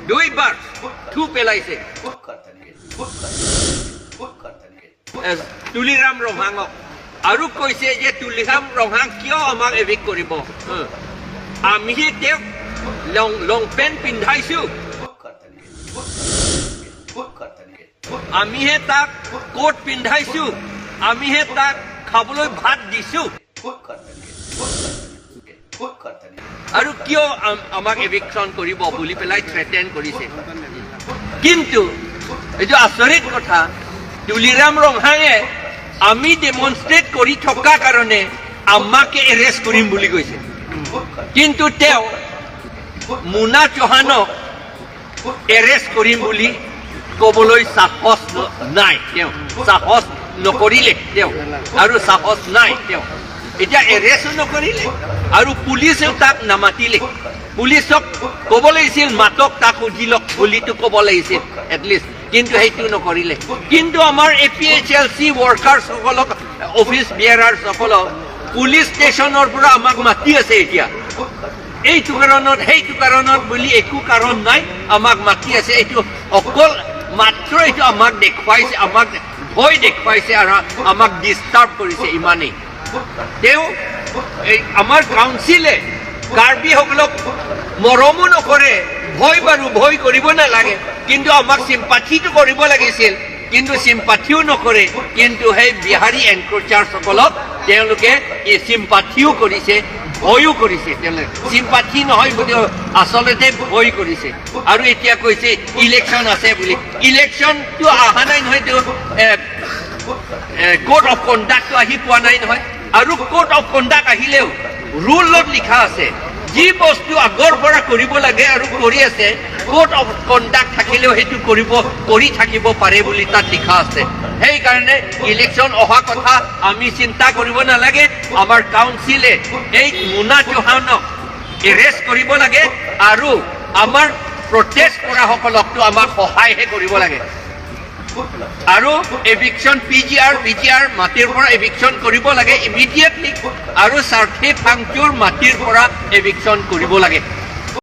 দুইবাৰ থু পেলাইছে তুলিৰাম ৰংহাঙক আৰু কৈছে যে তুলিৰাম ৰংহাং কিয় আমাক এভিক কৰিব আমিহে তেওঁক লং পেণ্ট পিন্ধাইছো আমিহে তাক কোট পিন্ধাইছো আমিহে তাক খাবলৈ ভাত দিছো আৰু কিয় আমাক এভিকশ্যন কৰিব বুলি পেলাই থ্ৰেটেন কৰিছে কিন্তু এইটো আচৰিত কথা তুলিৰাম ৰংহাঙে আমি ডেমনষ্ট্ৰেট কৰি থকা কাৰণে আমাকে এৰেষ্ট কৰিম বুলি কৈছে কিন্তু তেওঁ মুনা চৌহানক এৰেষ্ট কৰিম বুলি ক'বলৈ সাহস নাই তেওঁ সাহস নকৰিলে তেওঁ আৰু সাহস নাই তেওঁ এতিয়া এৰেষ্টো নকৰিলে আৰু পুলিচেও তাক নামাতিলে পুলিচক ক'ব লাগিছিল মাতক তাক সুধিলক বুলিতো ক'ব লাগিছিল এটলিষ্ট কিন্তু সেইটো নকৰিলে কিন্তু আমাৰ APHLC ৱৰ্কাৰসকলক অফিচ বিয়াৰাৰসকলক পুলিচ ষ্টেচনৰ পৰা আমাক মাতি আছে এতিয়া এইটো কাৰণত সেইটো কাৰণত বুলি একো কাৰণ নাই আমাক মাতি আছে এইটো অকল মাত্ৰ এইটো আমাক দেখুৱাইছে আমাক ভয় দেখুৱাইছে আৰু আমাক ডিষ্টাৰ্ব কৰিছে ইমানেই তেওঁ আমাৰ কাউন্সিলে কাৰ্বিসকলক মৰমো নকৰে ভয় বাৰু ভয় কৰিব নালাগে কিন্তু আমাক চিম্পাথিটো কৰিব লাগিছিল কিন্তু চিম্পাথিও নকৰে কিন্তু সেই বিহাৰী এনক্ৰোচাৰ্ছসকলক তেওঁলোকে এই চিম্পাথিও কৰিছে ভয়ো কৰিছে তেওঁলোকে চিম্পাথি নহয় বুলি আচলতে ভয় কৰিছে আৰু এতিয়া কৈছে ইলেকশ্যন আছে বুলি ইলেকশ্যনটো অহা নাই নহয়তো কোড অফ কণ্ডাক্টটো আহি পোৱা নাই নহয় আৰু কোড অফ কণ্ডাক্ট আহিলেও ৰুলত লিখা আছে যি বস্তু আগৰ পৰা কৰিব লাগে আৰু কৰি আছে কোড অফ কণ্ডাক্ট থাকিলেও সেইটো কৰি থাকিব পাৰে বুলি তাত লিখা আছে সেইকাৰণে ইলেকশ্যন অহা কথা আমি চিন্তা কৰিব নালাগে আমাৰ কাউন্সিলে এই মুনা চৌহানক এৰেষ্ট কৰিব লাগে আৰু আমাৰ প্ৰটেষ্ট কৰাসকলকতো আমাক সহায়হে কৰিব লাগে আৰু এভিকশ্যন PGR মাটিৰ পৰা এভিকশ্যন কৰিব লাগে ইমিডিয়েটলি আৰু স্বাৰ্থে ফাংচুৰ মাটিৰ পৰা এভিকশ্যন কৰিব লাগে